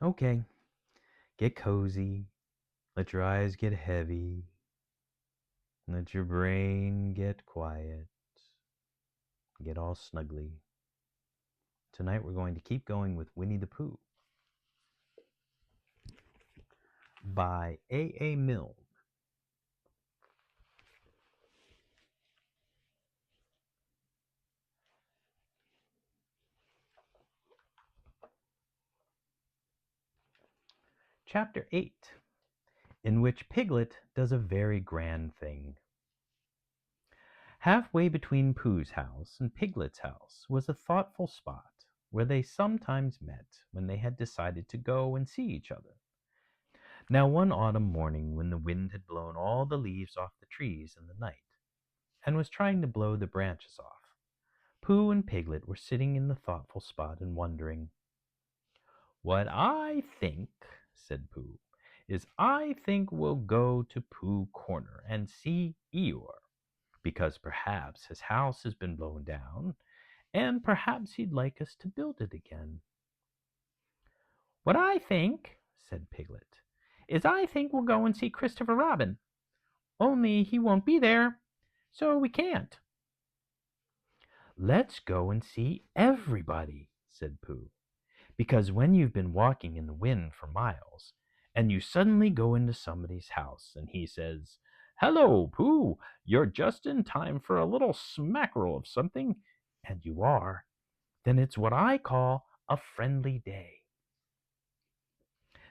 Okay, get cozy. Let your eyes get heavy. Let your brain get quiet. Get all snuggly. Tonight we're going to keep going with Winnie the Pooh by A. Milne. Chapter 8, in which Piglet does a very grand thing. Halfway between Pooh's house and Piglet's house was a thoughtful spot where they sometimes met when they had decided to go and see each other. Now, one autumn morning, when the wind had blown all the leaves off the trees in the night, and was trying to blow the branches off, Pooh and Piglet were sitting in the thoughtful spot and wondering. "What I think," said Pooh, "is I think we'll go to Pooh Corner and see Eeyore, because perhaps his house has been blown down, and perhaps he'd like us to build it again." "What I think," said Piglet, "is I think we'll go and see Christopher Robin. Only he won't be there, so we can't." "Let's go and see everybody," said Pooh, "because when you've been walking in the wind for miles, and you suddenly go into somebody's house, and he says, 'Hello, Pooh, you're just in time for a little smackerel of something,' and you are, then it's what I call a friendly day."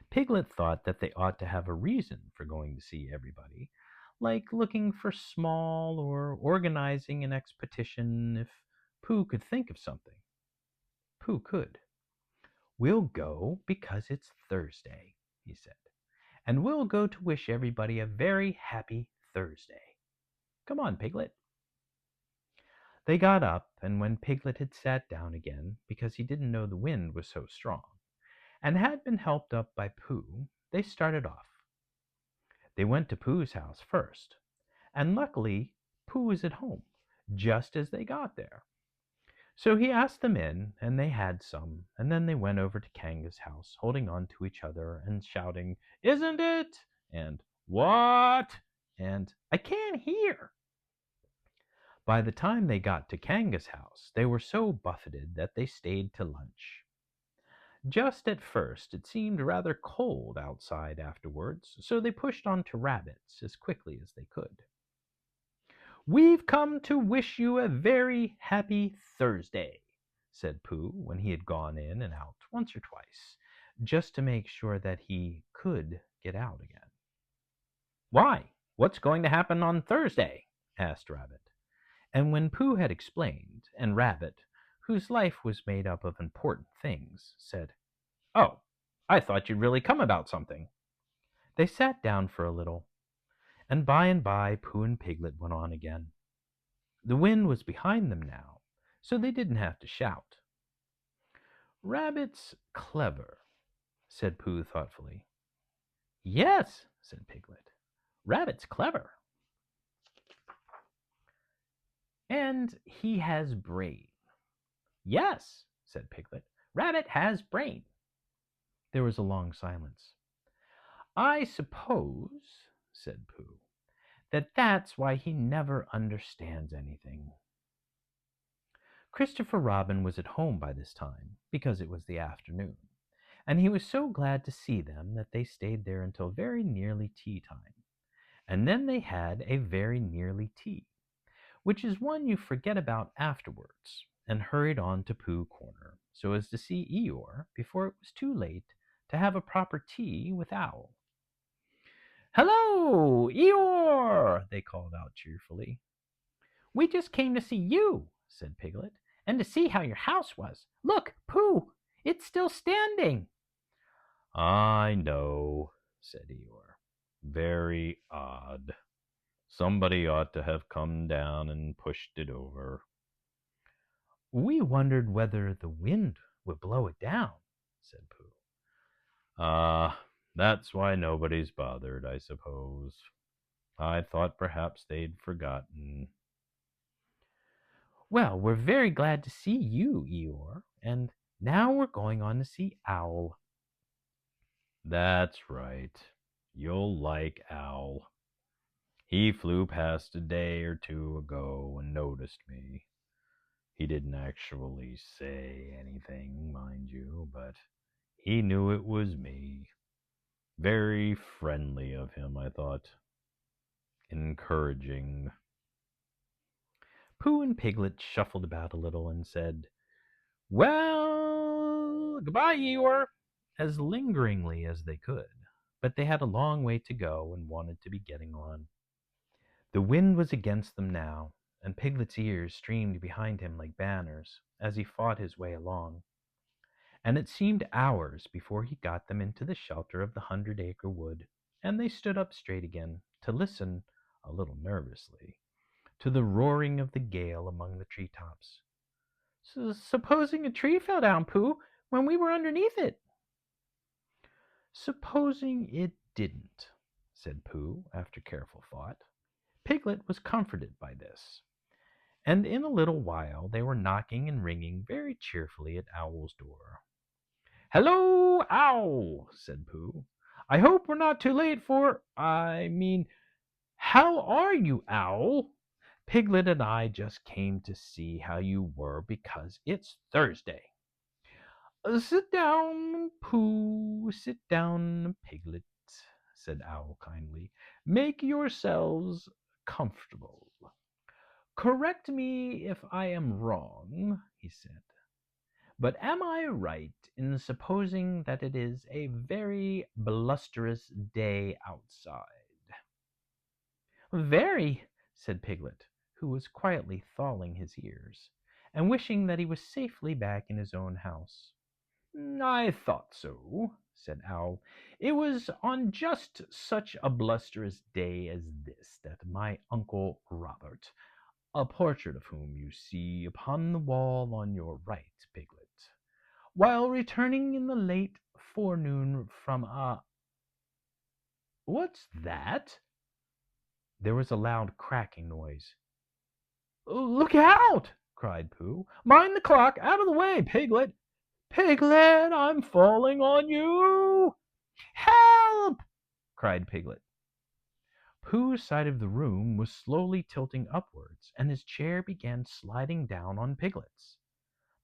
Piglet thought that they ought to have a reason for going to see everybody, like looking for small or organizing an expedition if Pooh could think of something. Pooh could. "We'll go because it's Thursday," he said, "and we'll go to wish everybody a very happy Thursday. Come on, Piglet." They got up, and when Piglet had sat down again, because he didn't know the wind was so strong, and had been helped up by Pooh, they started off. They went to Pooh's house first, and luckily Pooh was at home just as they got there. So he asked them in, and they had some, and then they went over to Kanga's house, holding on to each other and shouting, "Isn't it?" and "What?" and "I can't hear." By the time they got to Kanga's house, they were so buffeted that they stayed to lunch. Just at first it seemed rather cold outside afterwards, so they pushed on to Rabbit's as quickly as they could. "We've come to wish you a very happy Thursday," said Pooh when he had gone in and out once or twice, just to make sure that he could get out again. "Why, what's going to happen on Thursday?" asked Rabbit. And when Pooh had explained, and Rabbit, whose life was made up of important things, said, "Oh, I thought you'd really come about something," they sat down for a little, and by Pooh and Piglet went on again. The wind was behind them now, so they didn't have to shout. "Rabbit's clever," said Pooh thoughtfully. "Yes," said Piglet, "Rabbit's clever. And he has brain." "Yes," said Piglet, "Rabbit has brain." There was a long silence. "I suppose," said Pooh, "that that's why he never understands anything." Christopher Robin was at home by this time, because it was the afternoon, and he was so glad to see them that they stayed there until very nearly tea time, and then they had a very nearly tea, which is one you forget about afterwards, and hurried on to Pooh Corner, so as to see Eeyore before it was too late to have a proper tea with Owl. "Hello, Eeyore!" they called out cheerfully. "We just came to see you," said Piglet, "and to see how your house was. Look, Pooh, it's still standing." "I know," said Eeyore. "Very odd. Somebody ought to have come down and pushed it over." "We wondered whether the wind would blow it down," said Pooh. "Ah, that's why nobody's bothered, I suppose. I thought perhaps they'd forgotten." "Well, we're very glad to see you, Eeyore, and now we're going on to see Owl." That's right. You'll like Owl. He flew past a day or two ago and noticed me. He didn't actually say anything, mind you, but he knew it was me. Very friendly of him, I thought. Encouraging. Pooh and Piglet shuffled about a little and said, "Well, goodbye, Eeyore," as lingeringly as they could. But they had a long way to go and wanted to be getting on. The wind was against them now, and Piglet's ears streamed behind him like banners as he fought his way along, and it seemed hours before he got them into the shelter of the 100-acre wood, and they stood up straight again to listen, a little nervously, to the roaring of the gale among the treetops. "Supposing a tree fell down, Pooh, when we were underneath it?" "Supposing it didn't," said Pooh, after careful thought. Piglet was comforted by this, and in a little while they were knocking and ringing very cheerfully at Owl's door. "Hello, Owl," said Pooh. "I hope we're not too late how are you, Owl? Piglet and I just came to see how you were because it's Thursday." "Sit down, Pooh, sit down, Piglet," said Owl kindly. "Make yourselves comfortable." "Correct me if I am wrong," he said, "but am I right in supposing that it is a very blusterous day outside?" "Very," said Piglet, who was quietly thawing his ears, and wishing that he was safely back in his own house. "I thought so," said Owl. "It was on just such a blusterous day as this that my Uncle Robert, a portrait of whom you see upon the wall on your right, Piglet, while returning in the late forenoon from a— What's that?" There was a loud cracking noise. "Look out!" cried Pooh. "Mind the clock! Out of the way, Piglet! Piglet, I'm falling on you!" "Help!" cried Piglet. Pooh's side of the room was slowly tilting upwards, and his chair began sliding down on Piglet's.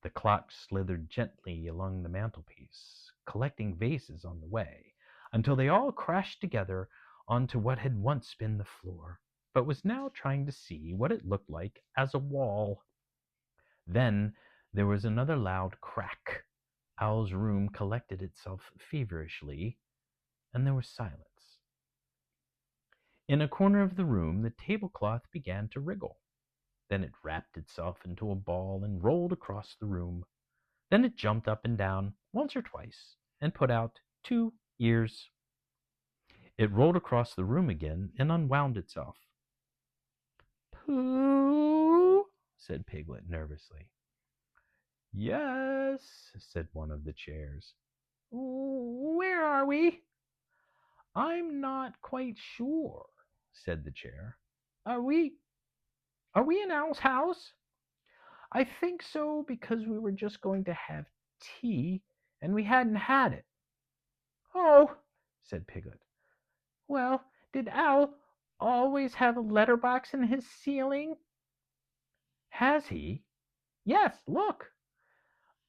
The clock slithered gently along the mantelpiece, collecting vases on the way, until they all crashed together onto what had once been the floor, but was now trying to see what it looked like as a wall. Then there was another loud crack. Owl's room collected itself feverishly, and there was silence. In a corner of the room the tablecloth began to wriggle. Then it wrapped itself into a ball and rolled across the room. Then it jumped up and down once or twice and put out 2 ears. It rolled across the room again and unwound itself. "Pooh," said Piglet nervously. "Yes," said one of the chairs. "Where are we?" "I'm not quite sure," said the chair. "Are we in Owl's house?" "I think so, because we were just going to have tea, and we hadn't had it." "Oh," said Piglet. "Well, did Owl always have a letter box in his ceiling?" "Has he?" "Yes, look."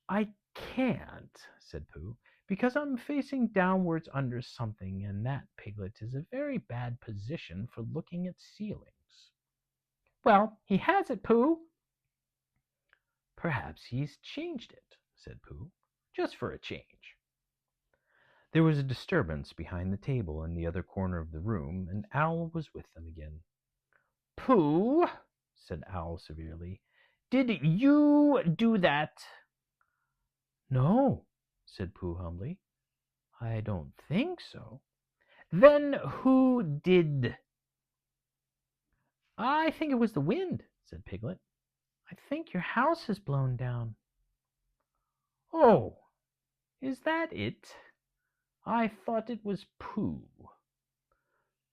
"I can't," said Pooh, "because I'm facing downwards under something, and that, Piglet, is a very bad position for looking at ceilings." "Well, he has it, Pooh." "Perhaps he's changed it," said Pooh, "just for a change." There was a disturbance behind the table in the other corner of the room, and Owl was with them again. "Pooh," said Owl severely, "did you do that?" "No," said Pooh humbly. "I don't think so." "Then who did?" "I think it was the wind," said Piglet. "I think your house has blown down." "Oh, is that it? I thought it was Pooh."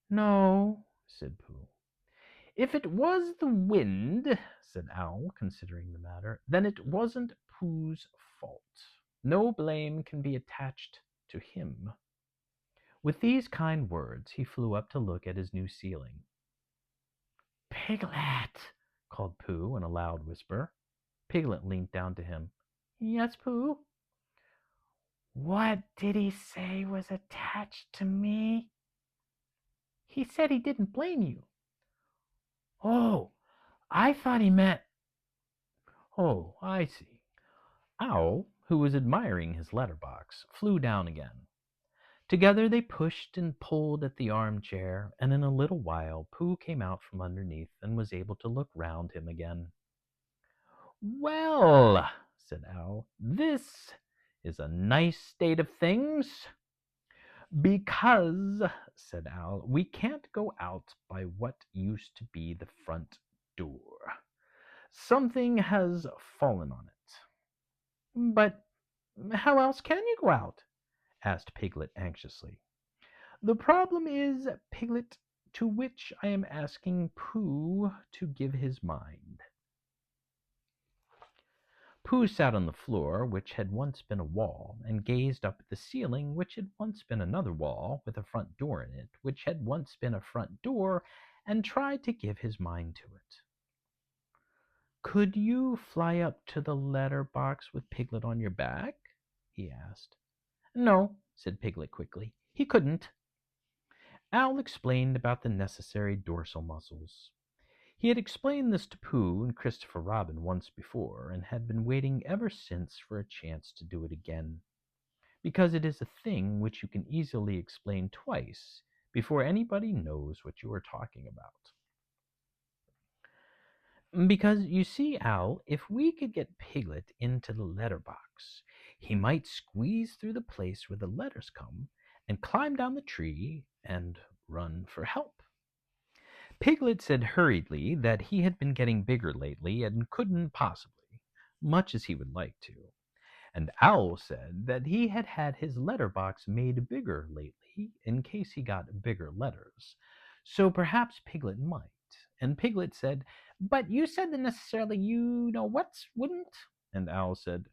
"No," said Pooh. "If it was the wind," said Owl, considering the matter, "then it wasn't Pooh's fault. No blame can be attached to him." With these kind words, he flew up to look at his new ceiling. "Piglet!" called Pooh in a loud whisper. Piglet leaned down to him. "Yes, Pooh?" "What did he say was attached to me?" "He said he didn't blame you." "Oh, I thought he meant—" "Oh, I see." Owl, who was admiring his letterbox, flew down again. Together they pushed and pulled at the armchair, and in a little while Pooh came out from underneath and was able to look round him again. "Well," said Owl, "this is a nice state of things." "Because," said Owl, "we can't go out by what used to be the front door. Something has fallen on it." "But how else can you go out?" asked Piglet anxiously. "The problem is, Piglet, to which I am asking Pooh to give his mind." Pooh sat on the floor, which had once been a wall, and gazed up at the ceiling, which had once been another wall, with a front door in it, which had once been a front door, and tried to give his mind to it. "Could you fly up to the letter box with Piglet on your back?" he asked. "No," said Piglet quickly, "he couldn't." Owl explained about the necessary dorsal muscles. He had explained this to Pooh and Christopher Robin once before, and had been waiting ever since for a chance to do it again, because it is a thing which you can easily explain twice before anybody knows what you are talking about. "Because, you see, Owl, if we could get Piglet into the letter box, he might squeeze through the place where the letters come, and climb down the tree, and run for help." Piglet said hurriedly that he had been getting bigger lately and couldn't possibly, much as he would like to. And Owl said that he had had his letter box made bigger lately in case he got bigger letters. So perhaps Piglet might. And Piglet said, "But you said that necessarily you know what's wouldn't?" And Owl said,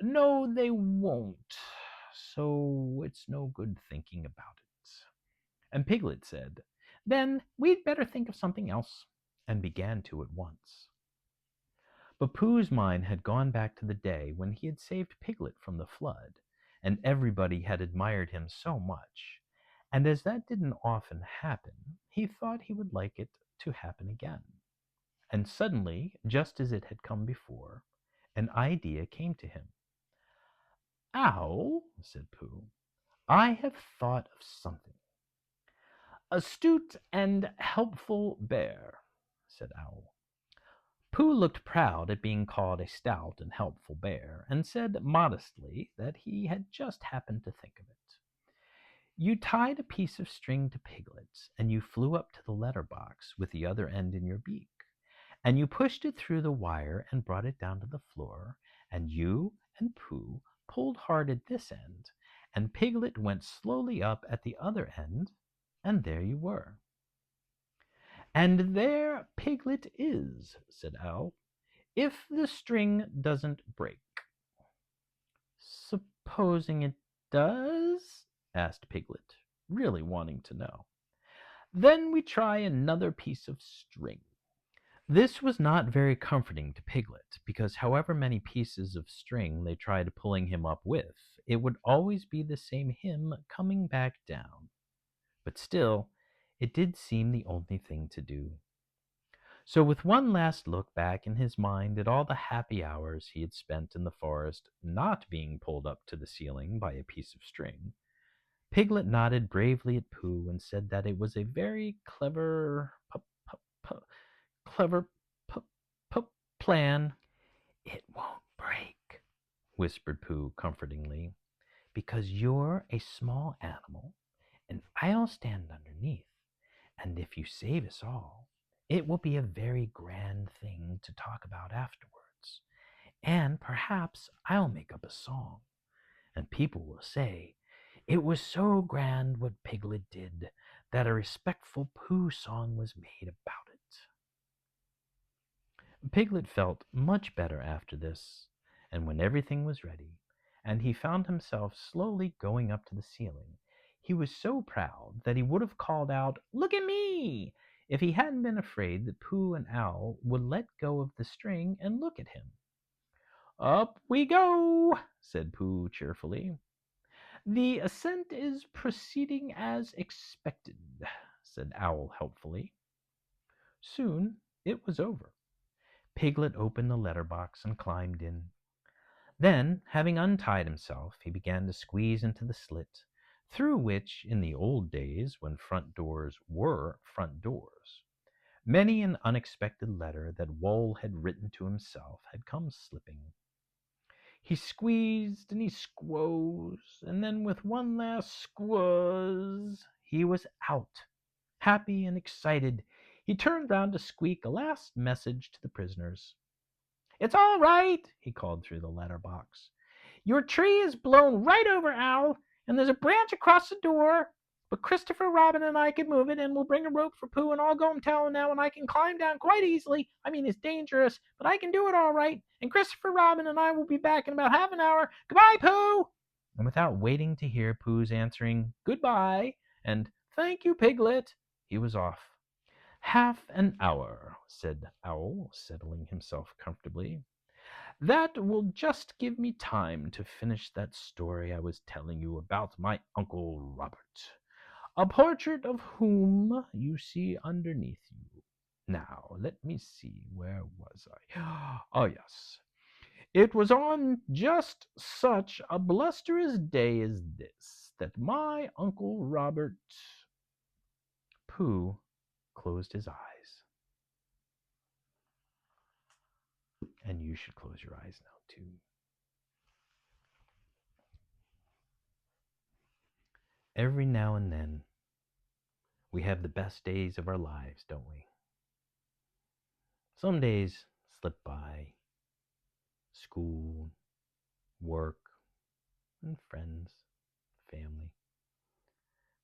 "No, they won't. So it's no good thinking about it." And Piglet said, "Then we'd better think of something else," and began to at once. But Pooh's mind had gone back to the day when he had saved Piglet from the flood, and everybody had admired him so much, and as that didn't often happen, he thought he would like it to happen again. And suddenly, just as it had come before, an idea came to him. "Owl," said Pooh, "I have thought of something." "Astute and helpful bear," said Owl. Pooh looked proud at being called a stout and helpful bear, and said modestly that he had just happened to think of it. "You tied a piece of string to Piglet, and you flew up to the letter box with the other end in your beak, and you pushed it through the wire and brought it down to the floor, and you and Pooh pulled hard at this end, and Piglet went slowly up at the other end, and there you were." "And there Piglet is," said Owl, "if the string doesn't break." "Supposing it does?" asked Piglet, really wanting to know. "Then we try another piece of string." This was not very comforting to Piglet, because however many pieces of string they tried pulling him up with, it would always be the same him coming back down. But still, it did seem the only thing to do. So with one last look back in his mind at all the happy hours he had spent in the forest not being pulled up to the ceiling by a piece of string, Piglet nodded bravely at Pooh and said that it was a very clever plan. "It won't break," whispered Pooh comfortingly, "because you're a small animal and I'll stand underneath, and if you save us all, it will be a very grand thing to talk about afterwards, and perhaps I'll make up a song, and people will say it was so grand what Piglet did that a respectful Pooh song was made about it." Piglet felt much better after this, and when everything was ready, and he found himself slowly going up to the ceiling, He was so proud that he would have called out, "Look at me!" if he hadn't been afraid that Pooh and Owl would let go of the string and look at him. "Up we go," said Pooh cheerfully. "The ascent is proceeding as expected," said Owl helpfully. Soon it was over. Piglet opened the letter box and climbed in. Then, having untied himself, he began to squeeze into the slit, through which, in the old days when front doors were front doors, many an unexpected letter that Wool had written to himself had come slipping. He squeezed and he squoze, and then with one last squuzz, he was out. Happy and excited, he turned round to squeak a last message to the prisoners. "It's all right," he called through the letter box. "Your tree is blown right over, Owl, and there's a branch across the door. But Christopher Robin and I can move it, and we'll bring a rope for Pooh, and I'll go and tell him now, and I can climb down quite easily. I mean, it's dangerous, but I can do it all right. And Christopher Robin and I will be back in about half an hour. Goodbye, Pooh!" And without waiting to hear Pooh's answering "Goodbye" and "Thank you, Piglet," he was off. "Half an hour," said Owl, settling himself comfortably. "That will just give me time to finish that story I was telling you about my Uncle Robert, a portrait of whom you see underneath you. Now, let me see, where was I? Oh, yes. It was on just such a blusterous day as this that my Uncle Robert—" Pooh closed his eyes. And you should close your eyes now, too. Every now and then, we have the best days of our lives, don't we? Some days slip by: school, work, and friends, family.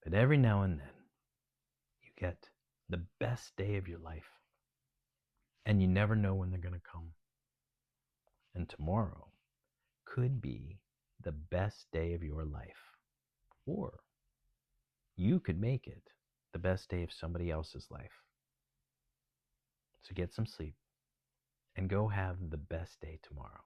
But every now and then, you get the best day of your life. And you never know when they're going to come. And tomorrow could be the best day of your life. Or you could make it the best day of somebody else's life. So get some sleep and go have the best day tomorrow.